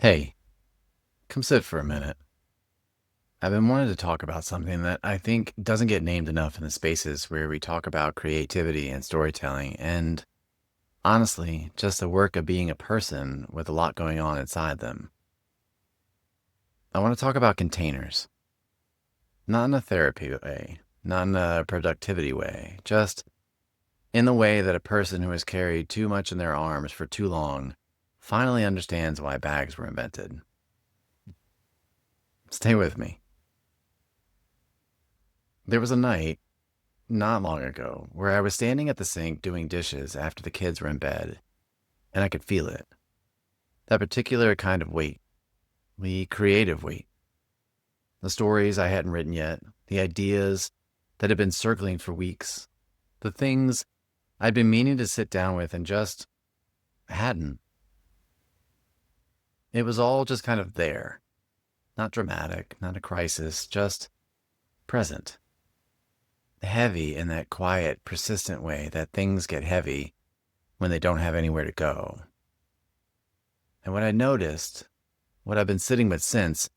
Hey, come sit for a minute. I've been wanting to talk about something that I think doesn't get named enough in the spaces where we talk about creativity and storytelling, and honestly, just the work of being a person with a lot going on inside them. I want to talk about containers, not in a therapy way, not in a productivity way, just in the way that a person who has carried too much in their arms for too long finally understands why bags were invented. Stay with me. There was a night not long ago where I was standing at the sink doing dishes after the kids were in bed, and I could feel it. That particular kind of weight, the creative weight, the stories I hadn't written yet, the ideas that had been circling for weeks, the things I'd been meaning to sit down with and just hadn't. It was all just kind of there. Not dramatic, not a crisis, just present. Heavy in that quiet, persistent way that things get heavy when they don't have anywhere to go. And what I noticed, what I've been sitting with since,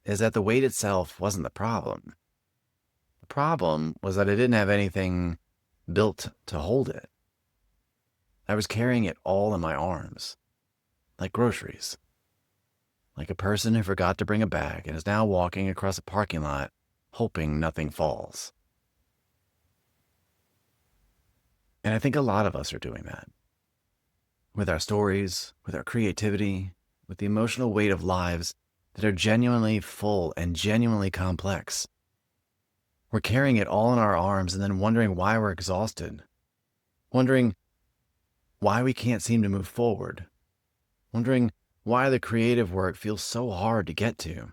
is that the weight itself wasn't the problem. The problem was that I didn't have anything built to hold it. I was carrying it all in my arms, like groceries, like a person who forgot to bring a bag and is now walking across a parking lot, hoping nothing falls. And I think a lot of us are doing that. With our stories, with our creativity, with the emotional weight of lives that are genuinely full and genuinely complex. We're carrying it all in our arms and then wondering why we're exhausted, wondering why we can't seem to move forward, wondering why the creative work feels so hard to get to.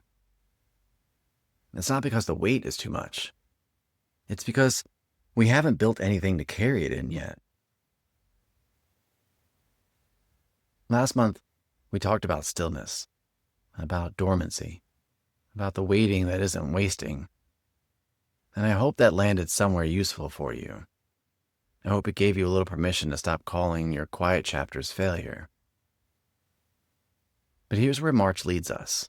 It's not because the weight is too much. It's because we haven't built anything to carry it in yet. Last month, we talked about stillness, about dormancy, about the waiting that isn't wasting. And I hope that landed somewhere useful for you. I hope it gave you a little permission to stop calling your quiet chapters failure. But here's where March leads us.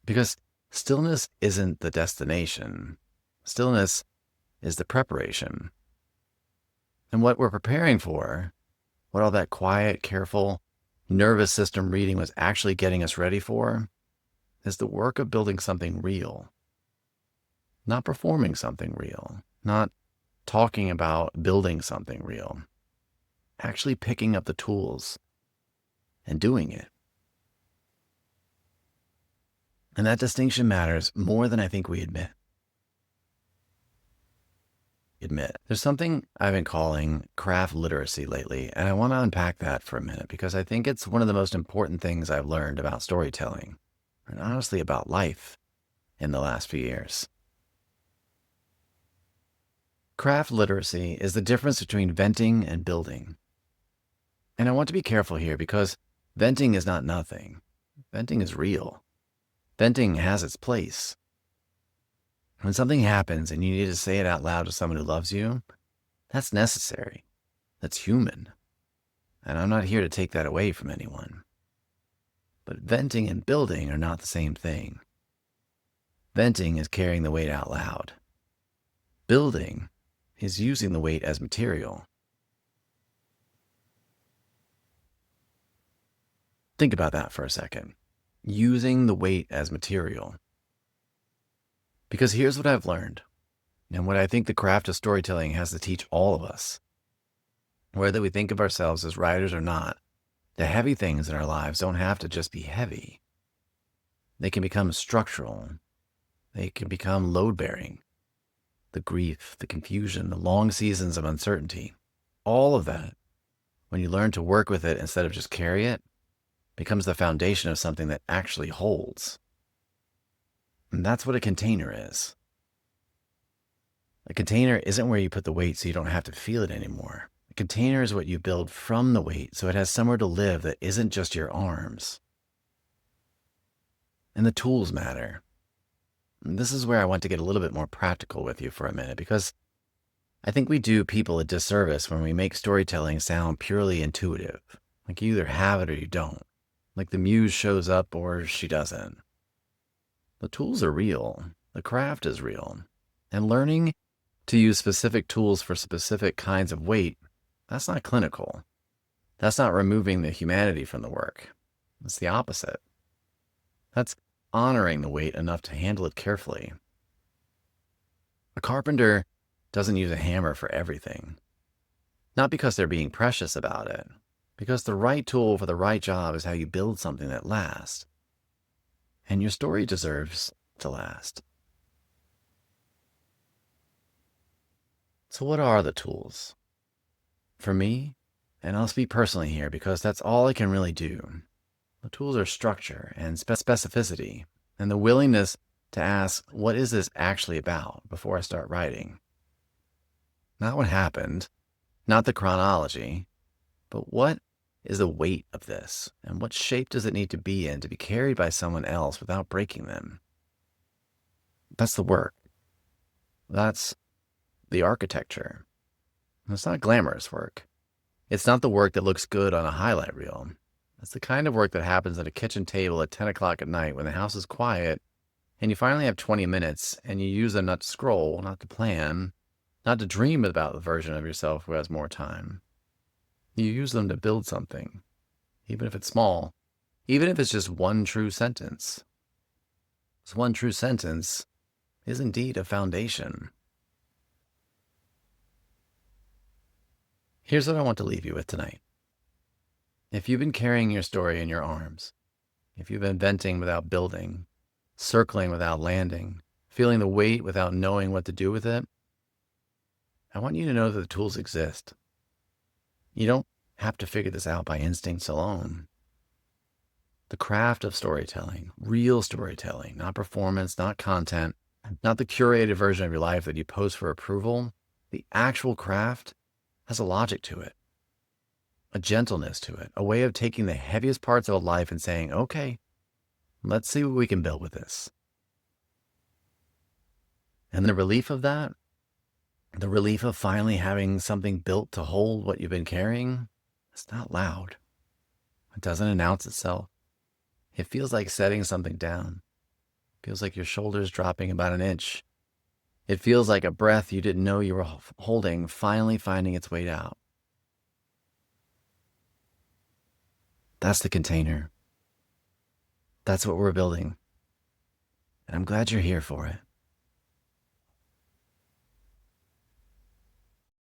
Because stillness isn't the destination. Stillness is the preparation. And what we're preparing for, what all that quiet, careful, nervous system reading was actually getting us ready for, is the work of building something real. Not performing something real, not talking about building something real, actually picking up the tools and doing it. And that distinction matters more than I think we admit. There's something I've been calling craft literacy lately, and I want to unpack that for a minute because I think it's one of the most important things I've learned about storytelling, and honestly about life in the last few years. Craft literacy is the difference between venting and building. And I want to be careful here because venting is not nothing. Venting is real. Venting has its place. When something happens and you need to say it out loud to someone who loves you, that's necessary. That's human. And I'm not here to take that away from anyone. But venting and building are not the same thing. Venting is carrying the weight out loud. Building is using the weight as material. Think about that for a second. Using the weight as material. Because here's what I've learned, and what I think the craft of storytelling has to teach all of us. Whether we think of ourselves as writers or not, the heavy things in our lives don't have to just be heavy. They can become structural. They can become load-bearing. The grief, the confusion, the long seasons of uncertainty, all of that, when you learn to work with it instead of just carry it, becomes the foundation of something that actually holds. And that's what a container is. A container isn't where you put the weight so you don't have to feel it anymore. A container is what you build from the weight so it has somewhere to live that isn't just your arms. And the tools matter. And this is where I want to get a little bit more practical with you for a minute because I think we do people a disservice when we make storytelling sound purely intuitive, like you either have it or you don't. like the muse shows up or she doesn't. The tools are real, the craft is real, and learning to use specific tools for specific kinds of weight, that's not clinical. That's not removing the humanity from the work. It's the opposite. That's honoring the weight enough to handle it carefully. A carpenter doesn't use a hammer for everything. Not because they're being precious about it, because the right tool for the right job is how you build something that lasts. And your story deserves to last. So what are the tools? For me, and I'll speak personally here because that's all I can really do, the tools are structure and specificity, and the willingness to ask, what is this actually about before I start writing? Not what happened, not the chronology, but what is the weight of this, and what shape does it need to be in to be carried by someone else without breaking them? That's the work. That's the architecture. It's not glamorous work. It's not the work that looks good on a highlight reel. It's the kind of work that happens at a kitchen table at 10 o'clock at night when the house is quiet and you finally have 20 minutes and you use them not to scroll, not to plan, not to dream about the version of yourself who has more time. You use them to build something, even if it's small, even if it's just one true sentence. This one true sentence is indeed a foundation. Here's what I want to leave you with tonight. If you've been carrying your story in your arms, if you've been venting without building, circling without landing, feeling the weight without knowing what to do with it, I want you to know that the tools exist. You don't have to figure this out by instincts alone. The craft of storytelling, real storytelling, not performance, not content, not the curated version of your life that you post for approval, the actual craft has a logic to it, a gentleness to it, a way of taking the heaviest parts of a life and saying, okay, let's see what we can build with this. And the relief of that, the relief of finally having something built to hold what you've been carrying, it's not loud. It doesn't announce itself. It feels like setting something down. It feels like your shoulders dropping about an inch. It feels like a breath you didn't know you were holding finally finding its way out. That's the container. That's what we're building. And I'm glad you're here for it.